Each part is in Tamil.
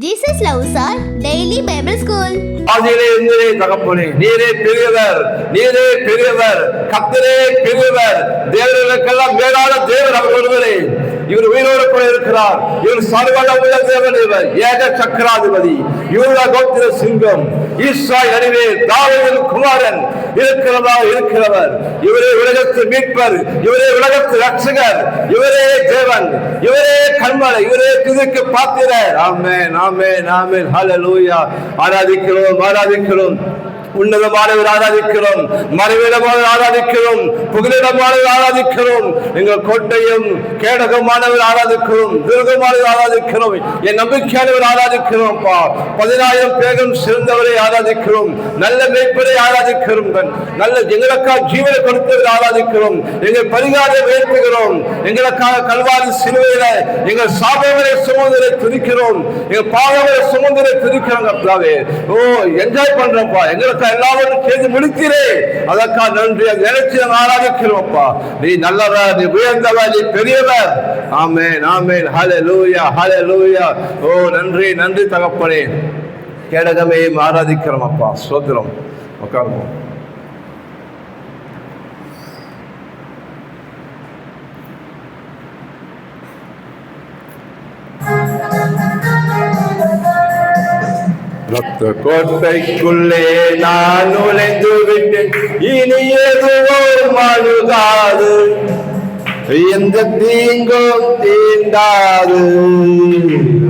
Jesus loves our daily Bible school. தகப்பனே, நீரே பெரியவர், நீரே பெரியவர், கர்த்தரே பெரியவர், தேவர்களுக்கெல்லாம் மேலான தேவன் அவர் ஒருவரே. இவர் உயிரோடு கூட இருக்கிறார். இவர் சர்வவல்ல தேவன், இவர் ஏக சக்கராதிபதி, யூதா கோத்திர சிங்கம், ஈசாய் அடிவே தாவீதின் குமாரன், இருக்கிறவர். இவரே உலகத்து மீட்பர், இவரே உலகத்து ரட்சகர், இவரே தேவன், இவரே கண்மலை, இவரே துதிக்கு பாத்திரர். ஆமென், ஆமென், ஆமென். ஹல்லேலூயா. ஆராதிக்கிறோம். உன்னதமானவர் ஆராதிக்கிறோம், மறைவிடமானவர் ஆராதிக்கிறோம், புகலிடமானவர் ஆராதிக்கிறோம், எங்கள் கோட்டையும் கேடகமானவர் ஆராதிக்கிறோம், துர்கமானவர் ஆராதிக்கிறோம், என் நம்பிக்கையானவர் ஆராதிக்கிறோம். 10,000 பேரும் சிறந்தவரை ஆராதிக்கிறோம், நல்ல மேய்ப்பரை ஆராதிக்கிறோம், நல்ல எங்களுக்காக ஜீவனை கொடுத்தவரை ஆராதிக்கிறோம், எங்கள் பரிகாரம் உயர்த்துகிறோம், எங்களுக்காக கல்வாரி சிலுவையில எங்கள் சாபங்களை சுமந்தரை துதிக்கிறோம், எங்கள் பாவங்களை சுமந்தரை துதிக்கிறோம். கர்த்தாவே, என்ஜாய் பண்றோம்ப்பா, எங்களுக்கு எல்லாரும் செய்து முடிக்கிறே, அதற்காக நன்றி. நினைச்சு ஆராதிக்கிறோம்ப்பா. நீ நல்லவர், நீ உயர்ந்தவர், நீ பெரியவர். ஆமென், ஆமென். ஹல்லேலூயா, ஹல்லேலூயா. நன்றி தகப்பனே. கேடகமே ஆராதிக்கிறோம் அப்பா. ஸ்தோத்திரம். உட்காருவோம். ரத்த கோட்டைக்குள்ளே நான் நுழைந்து விட்டேன், இனி எதுவோ அணுகாது, எந்த தீங்கும் தீண்டாது.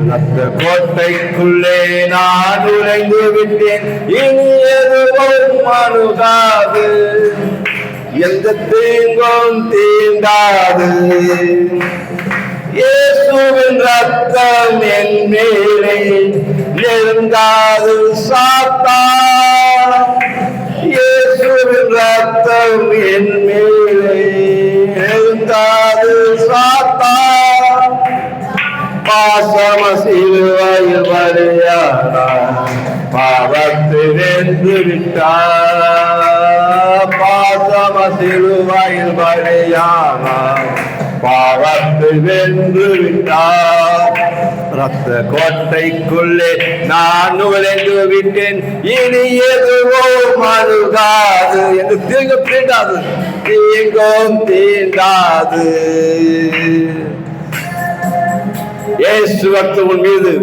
ரத்த கோட்டைக்குள்ளே நான் நுழைந்து விட்டேன், இனி எதுவோ அணுகாது, எந்த தீங்கும் தீண்டாது. இயேசுவின் ரத்தம் என் மேலே நெருங்காது சாத்தான், இயேசுவின் ரத்தம் என் மேலே நெருங்காது சாத்தான். பாசம சிலுவையில் பலியானார், பாவத்தை வென்று விட்டார். பாசம சிலுவையில் பலியானார், பாவத்தை வென்று விட்டார். ரத்த கோட்டைக்குள்ளே நான் நுழைந்து விட்டேன், இனி எதுவோ அணுகாது, என்று தீங்கும் தீண்டாது, தீங்கும் தீண்டாது. இயேசு ரத்தம் உன் மீது,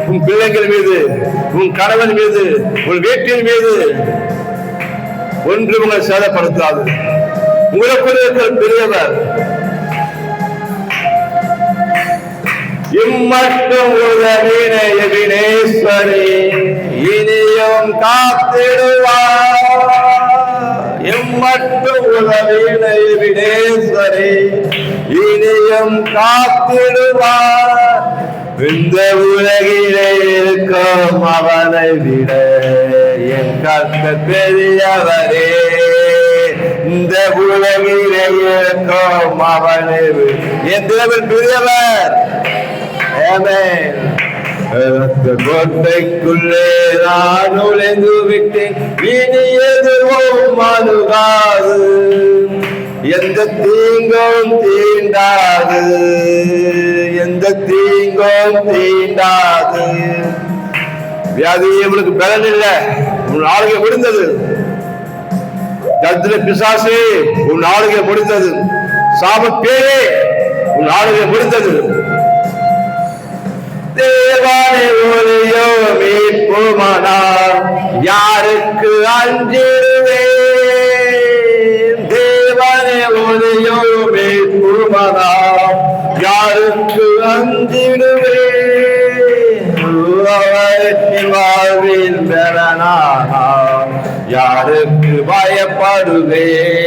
உன் பிள்ளைகள் மீது, உன் கணவன் மீது, உன் வீட்டின் மீது ஒன்று உங்களை சேதப்படுத்தாது. உங்களுக்கு இருக்கிற பெரியவர். இம்மட்டும் உதவினை வினேஸ்வரி இனியும் காத்திடுவார். இம்மட்டும் உதவினை வினேஸ்வரி இனியும் காத்திடுவார். இந்த உலகிலே இருக்கும் அவனை விட என் கர்த்தர் பெரியவரே. இந்த உலகிலே இருக்கும் அவனை என் தேவன் பெரியவர். கோட்டைக்குள்ளே நான் நுழைந்து விட்டேன், இனி எதுவும் அணுகாது, எந்த தீங்கும் தீண்டாது, எந்த தீங்கும் தீண்டாது. வியாதி உங்களுக்கு பலன் இல்லை, உன் ஆளுகை முடிந்தது. கர்த்தரே பிசாசே, உன் ஆளுகை முடிந்தது. சாப பேரே, உன் ஆளுகை முடிந்தது. தேவனை ஒளியோ மீட்புமானார், யாருக்கு அஞ்சிடுவேன். தேவனை ஒளியோ மீட்புமானார், யாருக்கு அஞ்சிடுவேன். அவரின் வாழ்வில் பெறனானார், யாருக்கு பயப்படுவேன்.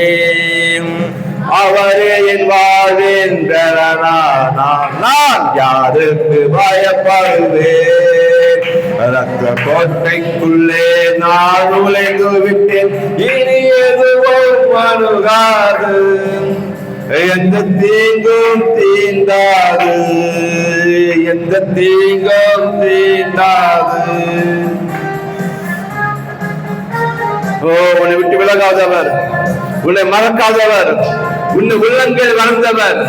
அவரே என் வாழ்வின் பெறனானார், நான் யாருக்கு பயப்படுவேன். ரத்த கோட்டைக்குள்ளே நான் நுழைந்து விட்டேன், இனி எதுவும் அணுகாது, எந்த தீங்கும் தீண்டாது, எந்த தீங்கும் தீண்டாது. உன்னை விட்டு விலகாதவர், உன்னை மறக்காதவர், உன்னை உள்ளங்கள் வளர்ந்தவர்,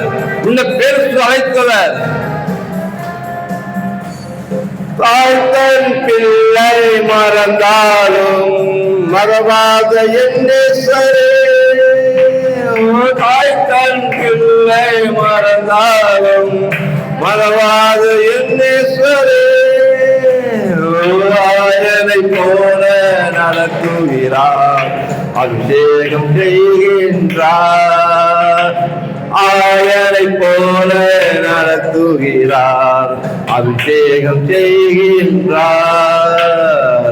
உன்னை பேருக்கு அழைத்தவர். தாய் தன் பிள்ளை மறந்தாலும் மறவாத என்னேஸ்வரே. தாய் தன் பிள்ளை மறந்தாலும் மறவாத என்னேஸ்வரே. ஆயனை போல நடத்துகிறார், அபிஷேகம் செய்கின்றார். ஆயனை போல நடத்துகிறார், அபிஷேகம் செய்கின்றார்.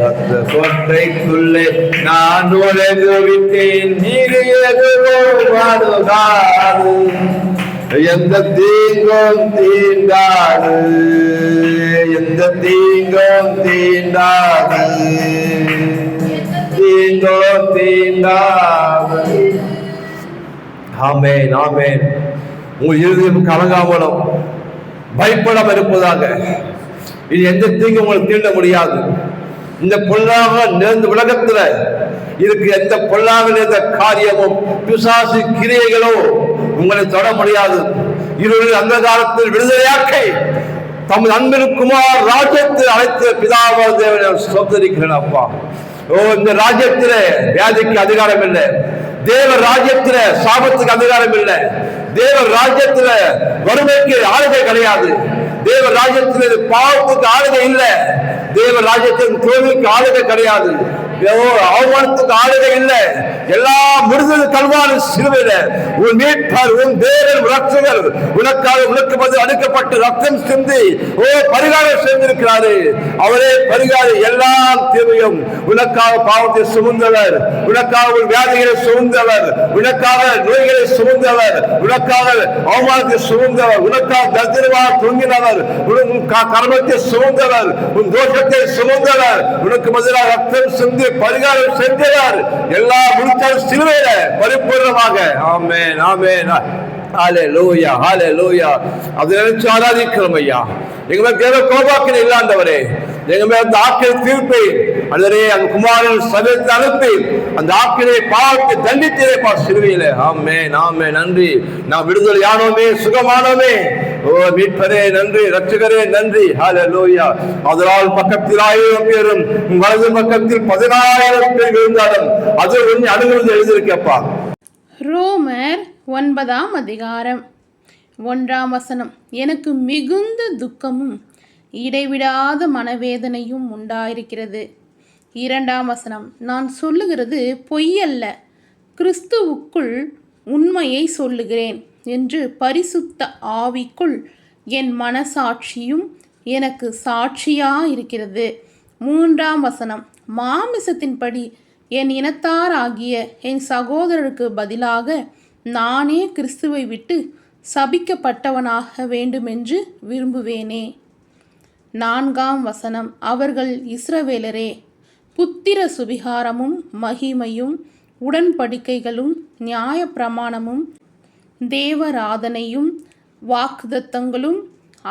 ரத்த கோட்டைக்குள்ளே நான் நுழைந்து விட்டேன், நீர் எதுவும் பாடுகாது, எந்த தீங்கும் தீண்டாது, எந்த தீங்கும் தீண்டாது, தீங்கும் தீண்டாது. ஆமென், ஆமென். உங்கள் இருதயம் கலங்காமலும் பயப்படாமல் இருப்பதாக. இது எந்த தீங்கும் உங்களுக்கு தீண்ட முடியாது. இந்த பொல்லாக நிறைந்த உலகத்துல இதுக்கு எந்த பொல்லாக நிறைந்த காரியமும் பிசாசு கிரியைகளோ உங்களை தொட முடியாது. இருவரில் அந்த காலத்தில் விடுதலையாக்கை தமது அன்பின் குமார் ராஜ்யத்தில் அழைத்த பிதாவா தேவனை ஸ்தோத்திரிக்கிறேன் அப்பா. ஓ, இந்த ராஜ்யத்திலே வியாதிக்கு அதிகாரம் இல்லை. தேவ ராஜ்யத்தில சாபத்துக்கு அதிகாரம் இல்லை. தேவ ராஜ்யத்தில வறுமைக்கு ஆளுகை கிடையாது. தேவ ராஜ்யத்தில் பாவத்துக்கு ஆளுகை இல்லை. தேவ ராஜ்யத்தின் தோல்விக்கு ஆளுகை கிடையாது. அவமானத்துக்கு ஆளுகை இல்லை. எல்லா விடுதலை கல்வாரி சிலுவையில உன் மீட்பர், உன் தேவன் ரட்சகர் உனக்காக உனக்கு பதில் அளிக்கப்பட்டு ரத்தம் சிந்தி பரிகாரம் செய்திருக்கிறாரு. அவரே பரிகாரம். எல்லா தீமையும் உனக்காக பாவத்தை சுமந்தவர், உனக்காக உன் வியாதிகளை சுமந்தவர், உனக்காக நோய்களை சுமந்தவர், உனக்காக அவமானத்தை சுமந்தவர், உனக்காக தரித்திரமாக தொங்கினவர், உன் கர்மத்தை சுமந்தவர், உன் தோஷத்தை சுமந்தவர், உனக்கு பதிலாக ரத்தம் சிந்தி பரிகாரம் செஞ்சவர். எல்லா முடிச்சாலும் சிலுவையில பரிபூர்ணமாக. ஆமென், ஆமென். ஹல்லேலூயா, ஹல்லேலூயா. அதை நினைச்சு ஆராதிக்கிறோம் ஐயா. எங்க மேல தேவ கோபாக்கினை இல்லாண்டவரே, எங்க மேல அந்த ஆக்கினை தீர்ப்பை அல்லது அந்த குமாரன் சபைக்கு அனுப்பி அந்த ஆக்கினை பாவத்தை தண்டித்தே பா சிலுவையில. ஆமென், ஆமென். நன்றி. நான் விடுதலை ஆனோமே, சுகமானோமே. ஓ மீட்பரே நன்றி, ரட்சகரே நன்றி. ஹல்லேலூயா. அதனால் பக்கத்தில் 1000 பேரும் வலது பக்கத்தில் 10000 பேர் இருந்தாலும் அது ஒன்று அனுமதி எழுதியிருக்கப்பா. ரோமர் 9ஆம் அதிகாரம் 1ஆம் வசனம். எனக்கு மிகுந்த துக்கமும் இடைவிடாத மனவேதனையும் உண்டாயிருக்கிறது. 2ஆம் வசனம். நான் சொல்லுகிறது பொய்யல்ல, கிறிஸ்துவுக்குள் உண்மையை சொல்லுகிறேன் என்று பரிசுத்த ஆவிக்குள் என் மனசாட்சியும் எனக்கு சாட்சியாயிருக்கிறது. 3ஆம் வசனம். மாமிசத்தின்படி என் இனத்தாராகிய என் சகோதரருக்கு பதிலாக நானே கிறிஸ்துவை விட்டு சபிக்கப்பட்டவனாக வேண்டுமென்று விரும்புவேனே. 4ஆம் வசனம். அவர்கள் இஸ்ரவேலரே, புத்திர சுவிகாரமும் மகிமையும் உடன்படிக்கைகளும் நியாய பிரமாணமும் தேவராதனையும் வாக்குத்தத்தங்களும்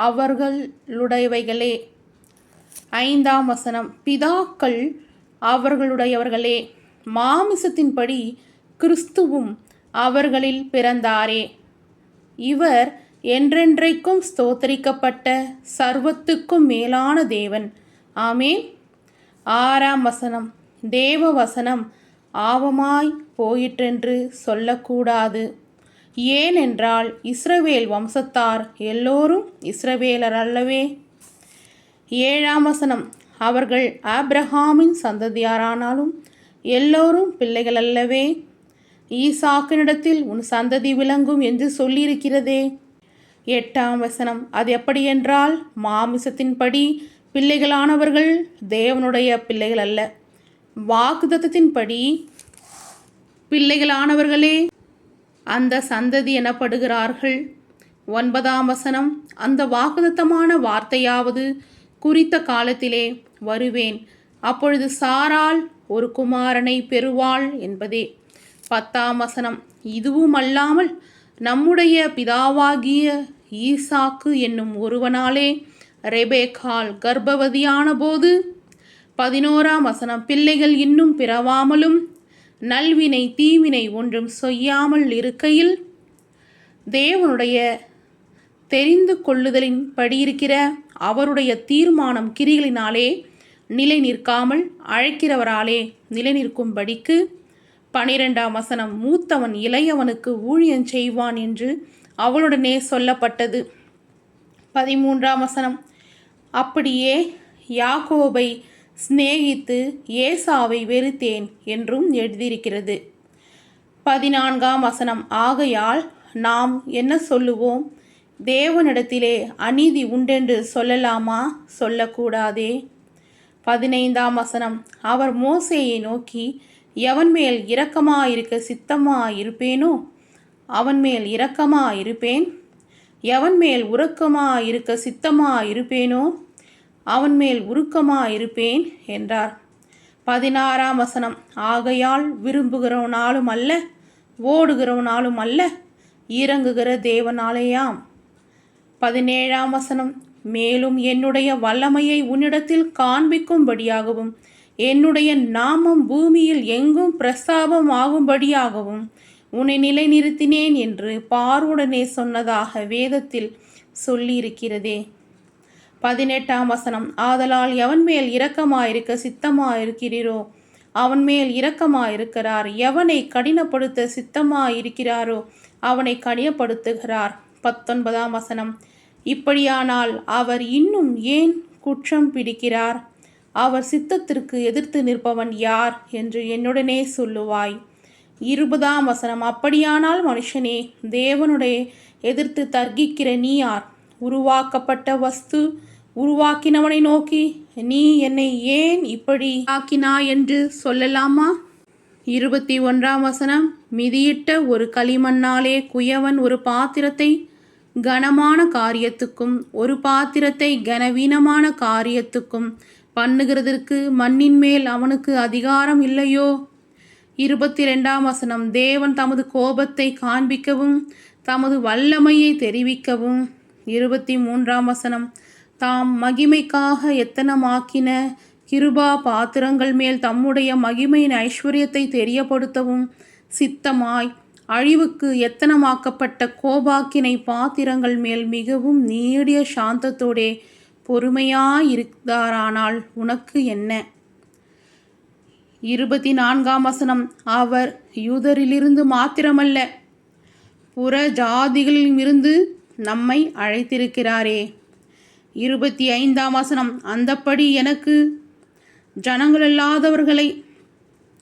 அவர்களுடையவைகளே. 5ஆம் வசனம். பிதாக்கள் அவர்களுடையவர்களே, மாமிசத்தின்படி கிறிஸ்துவும் அவர்களில் பிறந்தாரே. இவர் என்றென்றைக்கும் ஸ்தோத்தரிக்கப்பட்ட சர்வத்துக்கும் மேலான தேவன். ஆமென். 6ஆம் வசனம். தேவ வசனம் ஆவமாய் போயிற்றென்று சொல்லக்கூடாது. ஏனென்றால் இஸ்ரவேல் வம்சத்தார் எல்லோரும் இஸ்ரவேலர் அல்லவே. 7ஆம் வசனம். அவர்கள் ஆபிரகாமின் சந்ததியாரானாலும் எல்லோரும் பிள்ளைகள் அல்லவே. ஈசாக்கினிடத்தில் உன் சந்ததி விளங்கும் என்று சொல்லியிருக்கிறதே. 8ஆம் வசனம். அது எப்படியென்றால் மாமிசத்தின்படி பிள்ளைகளானவர்கள் தேவனுடைய பிள்ளைகள் அல்ல, வாக்குத்தத்தத்தின்படி பிள்ளைகளானவர்களே அந்த சந்ததி எனப்படுகிறார்கள். 9ஆம் வசனம். அந்த வாக்குத்தத்தமான வார்த்தையாவது குறித்த காலத்திலே வருவேன், அப்பொழுது சாராள் ஒரு குமாரனை பெறுவாள் என்பதே. 10ஆம் வசனம். இதுவும் அல்லாமல் நம்முடைய பிதாவாகிய ஈசாக்கு என்னும் ஒருவனாலே ரெபேக்காள் கர்ப்பவதியான போது. 11ஆம் வசனம். பிள்ளைகள் இன்னும் பிறவாமலும் நல்வினை தீவினை ஒன்றும் செய்யாமல் இருக்கையில் தேவனுடைய தெரிந்து கொள்ளுதலின் படியிருக்கிற அவருடைய தீர்மானம் கிரிகளினாலே நிலை நிற்காமல் அழைக்கிறவராலே நிலை நிற்கும்படிக்கு. 12ஆம் வசனம், மூத்தவன் இளையவனுக்கு ஊழியம் செய்வான் என்று அவளுடனே சொல்லப்பட்டது. 13ஆம் வசனம், அப்படியே யாக்கோபை சிநேகித்து ஏசாவை வெறுத்தேன் என்றும் எழுதியிருக்கிறது. 14ஆம் வசனம், ஆகையால் நாம் என்ன சொல்லுவோம்? தேவனிடத்திலே அநீதி உண்டென்று சொல்லலாமா? சொல்லக்கூடாதே. 15ஆம் வசனம், அவர் மோசேயை நோக்கி, எவன் மேல் இரக்கமாயிருக்க சித்தமாயிருப்பேனோ அவன் மேல் இரக்கமாயிருப்பேன், எவன் மேல் உருக்கமாயிருக்க சித்தமாயிருப்பேனோ அவன் மேல் உருக்கமாயிருப்பேன் என்றார். 16ஆம் வசனம், ஆகையால் விரும்புகிறவனாலும் அல்ல, ஓடுகிறவனாலும் அல்ல, இறங்குகிற தேவனாலேயாம். 17ஆம் வசனம், மேலும் என்னுடைய வல்லமையை உன்னிடத்தில் காண்பிக்கும்படியாகவும் என்னுடைய நாமம் பூமியில் எங்கும் பிரஸ்தாபம் ஆகும்படியாகவும் உன்னை நிலைநிறுத்தினேன் என்று பார்வுடனே சொன்னதாக வேதத்தில் சொல்லியிருக்கிறதே. 18ஆம் வசனம், ஆதலால் எவன் மேல் இரக்கமாயிருக்க சித்தமாயிருக்கிறீரோ அவன் மேல் இரக்கமாயிருக்கிறார், எவனை கடினப்படுத்த சித்தமாயிருக்கிறாரோ அவனை கடினப்படுத்துகிறார். 19ஆம் வசனம், இப்படியானால் அவர் இன்னும் ஏன் குற்றம் பிடிக்கிறார்? அவர் சித்தத்திற்கு எதிர்த்து நிற்பவன் யார் என்று என்னுடனே சொல்லுவாய். 20ஆம் வசனம், அப்படியானால் மனுஷனே, தேவனுடைய எதிர்த்து தர்க்கிக்கிற நீ யார்? உருவாக்கப்பட்ட வஸ்து உருவாக்கினவனை நோக்கி, நீ என்னை ஏன் இப்படி ஆக்கினாய் என்று சொல்லலாமா? 21ஆம் வசனம், மிதியிட்ட ஒரு களிமண்ணாலே குயவன் ஒரு பாத்திரத்தை கனமான காரியத்துக்கும் ஒரு பாத்திரத்தை கனவீனமான காரியத்துக்கும் பண்ணுகிறதற்கு மண்ணின் மேல் அவனுக்கு அதிகாரம் இல்லையோ? 22ஆம் வசனம், தேவன் தமது கோபத்தை காண்பிக்கவும் தமது வல்லமையை தெரிவிக்கவும். 23ஆம் வசனம், தாம் மகிமைக்காக எத்தனமாக்கின கிருபா பாத்திரங்கள் மேல் தம்முடைய மகிமையின் ஐஸ்வர்யத்தை தெரியப்படுத்தவும் சித்தமாய் அழிவுக்கு எத்தனமாக்கப்பட்ட கோபாக்கினை பாத்திரங்கள் மேல் மிகவும் நீடிய சாந்தத்தோடே பொறுமையாயிருந்தாரானால் உனக்கு என்ன? 24ஆம் வசனம், அவர் யூதரிலிருந்து மாத்திரமல்ல புற ஜாதிகளிலிருந்து நம்மை அழைத்திருக்கிறாரே. 25ஆம் வசனம், அந்தப்படி எனக்கு ஜனங்களல்லாதவர்களை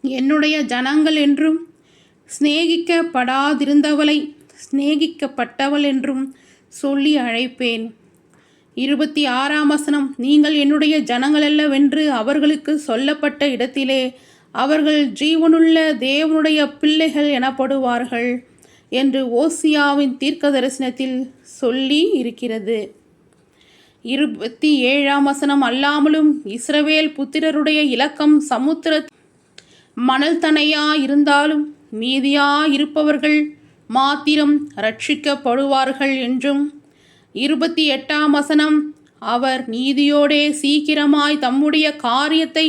என்னுடைய ஜனங்கள் என்றும் சிநேகிக்கப்படாதிருந்தவளை சிநேகிக்கப்பட்டவள் என்றும் சொல்லி அழைப்பேன். 26ஆம் வசனம், நீங்கள் என்னுடைய ஜனங்களல்லவென்று அவர்களுக்கு சொல்லப்பட்ட இடத்திலே அவர்கள் ஜீவனுள்ள தேவனுடைய பிள்ளைகள் எனப்படுவார்கள் என்று ஓசியாவின் தீர்க்க தரிசனத்தில் சொல்லி இருக்கிறது. 27ஆம் வசனம், அல்லாமலும் இஸ்ரவேல் புத்திரருடைய இலக்கம் சமுத்திர மணல் தனையா இருந்தாலும் மீதியாயிருப்பவர்கள் மாத்திரம் ரட்சிக்கப்படுவார்கள் என்றும். 28ஆம் வசனம், அவர் நீதியோடே சீக்கிரமாய் தம்முடைய காரியத்தை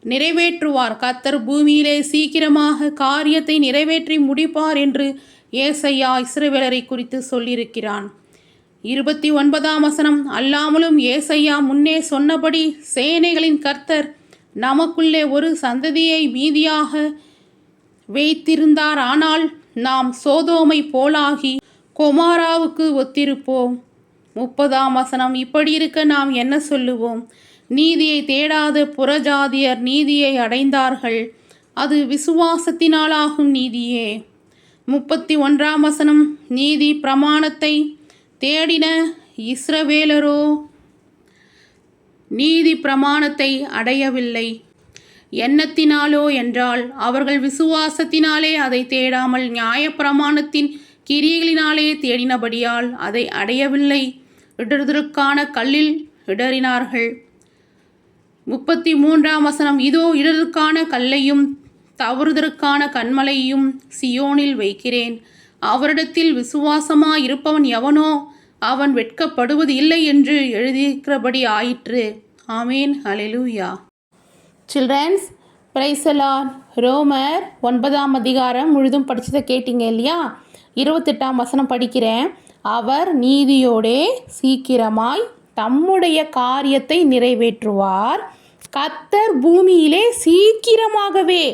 நிறைவேற்றுவார், கர்த்தர் பூமியிலே சீக்கிரமாக காரியத்தை நிறைவேற்றி முடிப்பார் என்று ஏசையா இஸ்ரவேலரை குறித்து சொல்லியிருக்கிறான். 29ஆம் வசனம், அல்லாமலும் ஏசையா முன்னே சொன்னபடி சேனைகளின் கர்த்தர் நமக்குள்ளே ஒரு சந்ததியை மீதியாக வைத்திருந்தார், ஆனால் நாம் சோதோமை போலாகி கொமாராவுக்கு ஒத்திருப்போம். 30ஆம் வசனம், இப்படி இருக்க நாம் என்ன சொல்லுவோம்? நீதியை தேடாத புறஜாதியர் நீதியை அடைந்தார்கள், அது விசுவாசத்தினாலாகும் நீதியே. 31ஆம் வசனம், நீதி பிரமாணத்தை தேடின இஸ்ரவேலரோ நீதி பிரமாணத்தை அடையவில்லை. எண்ணத்தினாலோ என்றால் அவர்கள் விசுவாசத்தினாலே அதை தேடாமல் நியாயப்பிரமாணத்தின் கிரியைகளினாலே தேடினபடியால் அதை அடையவில்லை. இடறுதலுக்கான கல்லில் இடறினார்கள். 33ஆம் வசனம், இதோ இடறுதலுக்கான கல்லையும் தவறுதலுக்கான கன்மலையும் சியோனில் வைக்கிறேன், அவரிடத்தில் விசுவாசமாயிருப்பவன் எவனோ அவன் வெட்கப்படுவது இல்லை என்று எழுதியிருக்கிறபடி ஆயிற்று. ஆமேன். ஹல்லேலூயா. Childrens, praise the Lord. ரோமர் 9ஆம் அதிகாரம் முழுதும் படிச்சதை கேட்டீங்க இல்லையா? 28ஆம் வசனம் படிக்கிறேன். அவர் நீதியோடே சீக்கிரமாய் தம்முடைய காரியத்தை நிறைவேற்றுவார். கர்த்தர் பூமியிலே சீக்கிரமாகவே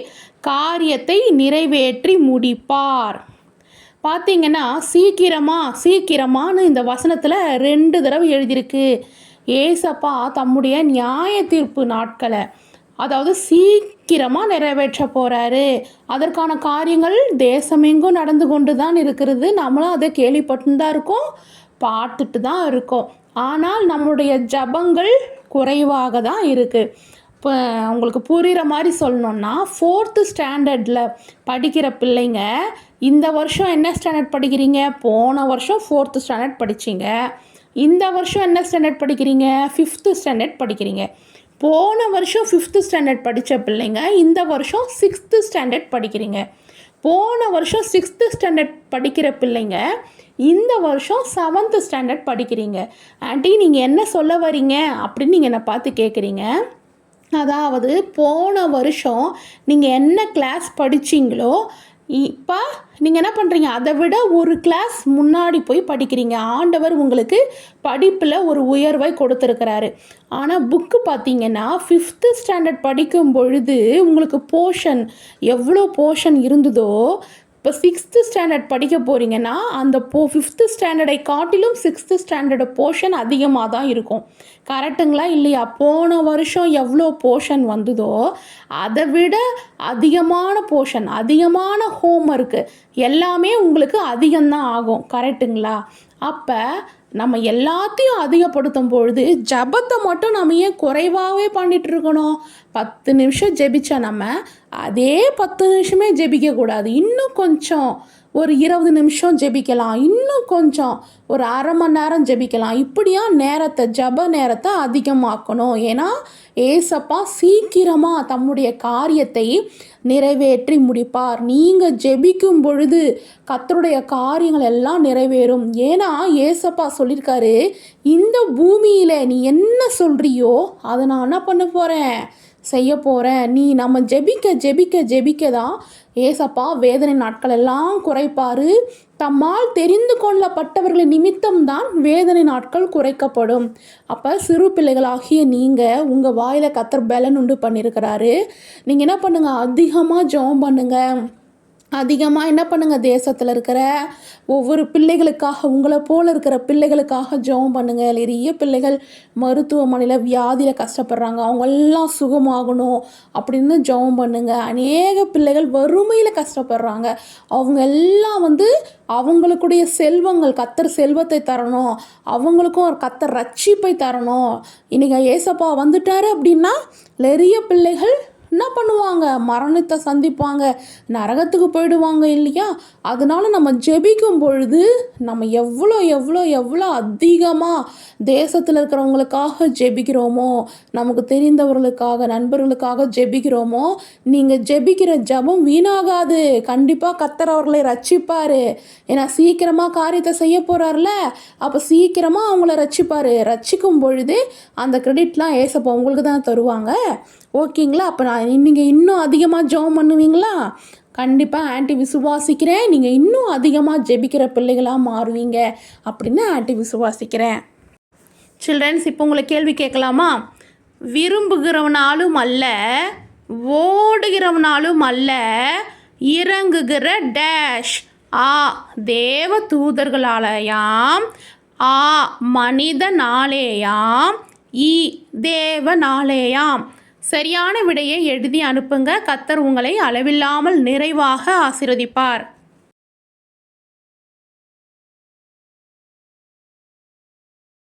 காரியத்தை நிறைவேற்றி முடிப்பார். பார்த்தீங்கன்னா சீக்கிரமான்னு இந்த வசனத்தில் 2 தடவை எழுதியிருக்கு. ஏசப்பா தம்முடைய நியாய தீர்ப்பு நாட்களை அதாவது சீக்கிரமாக நிறைவேற்ற போகிறாரு. அதற்கான காரியங்கள் தேசமெங்கும் நடந்து கொண்டு தான் இருக்கிறது. நம்மளும் அதை கேள்விப்பட்டு தான் இருக்கோம், பார்த்துட்டு தான் இருக்கோம். ஆனால் நம்மளுடைய ஜபங்கள் குறைவாக தான் இருக்குது. இப்போ உங்களுக்கு புரிகிற மாதிரி சொல்லணுன்னா 4th ஸ்டாண்டர்டில் படிக்கிற பிள்ளைங்க இந்த வருஷம் என்ன ஸ்டாண்டர்ட் படிக்கிறீங்க? போன வருஷம் 4th ஸ்டாண்டர்ட் படிச்சிங்க. இந்த வருஷம் என்ன ஸ்டாண்டர்ட் படிக்கிறீங்க? 5th ஸ்டாண்டர்ட் படிக்கிறீங்க. போன வருஷம் 5th ஸ்டாண்டர்ட் படித்த பிள்ளைங்க இந்த வருஷம் 6th ஸ்டாண்டர்ட் படிக்கிறீங்க. போன வருஷம் 6th ஸ்டாண்டர்ட் படிக்கிற பிள்ளைங்க இந்த வருஷம் 7th ஸ்டாண்டர்ட் படிக்கிறீங்க. ஆண்டி நீங்கள் என்ன சொல்ல வரீங்க அப்படின்னு நீங்கள் என்னை பார்த்து கேட்குறீங்க. அதாவது போன வருஷம் நீங்கள் என்ன கிளாஸ் படிச்சிங்களோ இப்போ நீங்கள் என்ன பண்ணுறீங்க? அதை விட ஒரு கிளாஸ் முன்னாடி போய் படிக்கிறீங்க. ஆண்டவர் உங்களுக்கு படிப்பில் ஒரு உயர்வை கொடுத்துருக்கிறாரு. ஆனால் புக்கு பார்த்தீங்கன்னா 5th ஸ்டாண்டர்ட் படிக்கும் பொழுது உங்களுக்கு எவ்வளோ போர்ஷன் இருந்ததோ இப்போ 6th ஸ்டாண்டர்ட் படிக்க போகிறீங்கன்னா அந்த 5th ஸ்டாண்டர்டை காட்டிலும் 6th ஸ்டாண்டர்டு போர்ஷன் அதிகமாக தான் இருக்கும். கரெக்டுங்களா இல்லையா? போன வருஷம் எவ்வளோ போர்ஷன் வந்ததோ அதை விட அதிகமான போர்ஷன், அதிகமான ஹோம்ஒர்க்கு எல்லாமே உங்களுக்கு அதிகம்தான் ஆகும். கரெக்டுங்களா? அப்போ நம்ம எல்லாத்தையும் அதிகப்படுத்தும் பொழுது ஜபத்தை மட்டும் நம்ம ஏன் குறைவாகவே பண்ணிகிட்டு இருக்கணும்? 10 நிமிஷம் ஜெபிச்சா நம்ம அதே 10 நிமிஷமே ஜெபிக்கக்கூடாது. இன்னும் கொஞ்சம் ஒரு 20 நிமிஷம் ஜெபிக்கலாம், இன்னும் கொஞ்சம் ஒரு அரை மணி நேரம் ஜெபிக்கலாம். இப்படியா ஜப நேரத்தை அதிகமாக்கணும். ஏன்னா ஏசப்பா சீக்கிரமாக தம்முடைய காரியத்தை நிறைவேற்றி முடிப்பார். நீங்கள் ஜெபிக்கும் பொழுது கர்த்தருடைய காரியங்கள் எல்லாம் நிறைவேறும். ஏன்னா ஏசப்பா சொல்லியிருக்காரு, இந்த பூமியில் நீ என்ன சொல்கிறியோ அதை நான் என்ன பண்ண போகிறேன்? செய்ய போகிறேன். நம்ம ஜெபிக்க தான் ஏசப்பா வேதனை நாட்கள் எல்லாம் குறைப்பார். தம்மால் தெரிந்து கொள்ளப்பட்டவர்களின் நிமித்தம்தான் வேதனை நாட்கள் குறைக்கப்படும். அப்போ சிறு பிள்ளைகளாகிய நீங்கள் உங்கள் வாயில் கர்த்தர் பலன் உண்டு பண்ணியிருக்கிறாரு. நீங்கள் என்ன பண்ணுங்கள்? அதிகமாக ஜெபம் பண்ணுங்கள். அதிகமாக என்ன பண்ணுங்கள்? தேசத்தில் இருக்கிற ஒவ்வொரு பிள்ளைகளுக்காக, உங்களை போல் இருக்கிற பிள்ளைகளுக்காக ஜெபம் பண்ணுங்கள். நிறைய பிள்ளைகள் மருத்துவமனையில் வியாதியில் கஷ்டப்படுறாங்க, அவங்கெல்லாம் சுகமாகணும் அப்படின்னு ஜெபம் பண்ணுங்கள். அநேக பிள்ளைகள் வறுமையில் கஷ்டப்படுறாங்க, அவங்க எல்லாம் அவங்களுக்குடைய செல்வங்கள், கர்த்தர் செல்வத்தை தரணும், அவங்களுக்கும் ஒரு கர்த்தர் ரட்சிப்பை தரணும். இன்றைக்கி ஏசப்பா வந்துட்டார் அப்படின்னா நிறைய பிள்ளைகள் என்ன பண்ணுவாங்க? மரணத்தை சந்திப்பாங்க, நரகத்துக்கு போயிடுவாங்க இல்லையா? அதனால நம்ம ஜெபிக்கும் பொழுது நம்ம எவ்வளோ அதிகமாக தேசத்தில் இருக்கிறவங்களுக்காக ஜெபிக்கிறோமோ, நமக்கு தெரிந்தவர்களுக்காக, நண்பர்களுக்காக ஜெபிக்கிறோமோ, நீங்கள் ஜெபிக்கிற ஜெபம் வீணாகாது. கண்டிப்பாக கர்த்தர் அவர்களை ரட்சிப்பார். ஏன்னா சீக்கிரமாக காரியத்தை செய்ய போகிறார்ல, அப்போ சீக்கிரமாக அவங்கள ரட்சிக்கும் பொழுது அந்த கிரெடிட்லாம் ஏசப்பா உங்களுக்கு தான் தருவாங்க. ஓகேங்களா? அப்போ நீங்கள் இன்னும் அதிகமாக ஜெபம் பண்ணுவீங்களா? கண்டிப்பாக ஆண்டி விசுவாசிக்கிறேன், நீங்கள் இன்னும் அதிகமாக ஜெபிக்கிற பிள்ளைகளாக மாறுவீங்க அப்படின்னு ஆண்டி விசுவாசிக்கிறேன். சில்ட்ரன்ஸ், இப்போ உங்களை கேள்வி கேட்கலாமா? விரும்புகிறவனாலும் அல்ல, ஓடுகிறவனாலும் அல்ல, இறங்குகிற டேஷ் தேவ தூதர்களாலேயாம், மனிதனாலேயாம், தேவனாலேயாம். சரியான விடையை எழுதி அனுப்புங்க. கர்த்தர் உங்களை அளவில்லாமல் நிறைவாக ஆசீர்வதிப்பார்.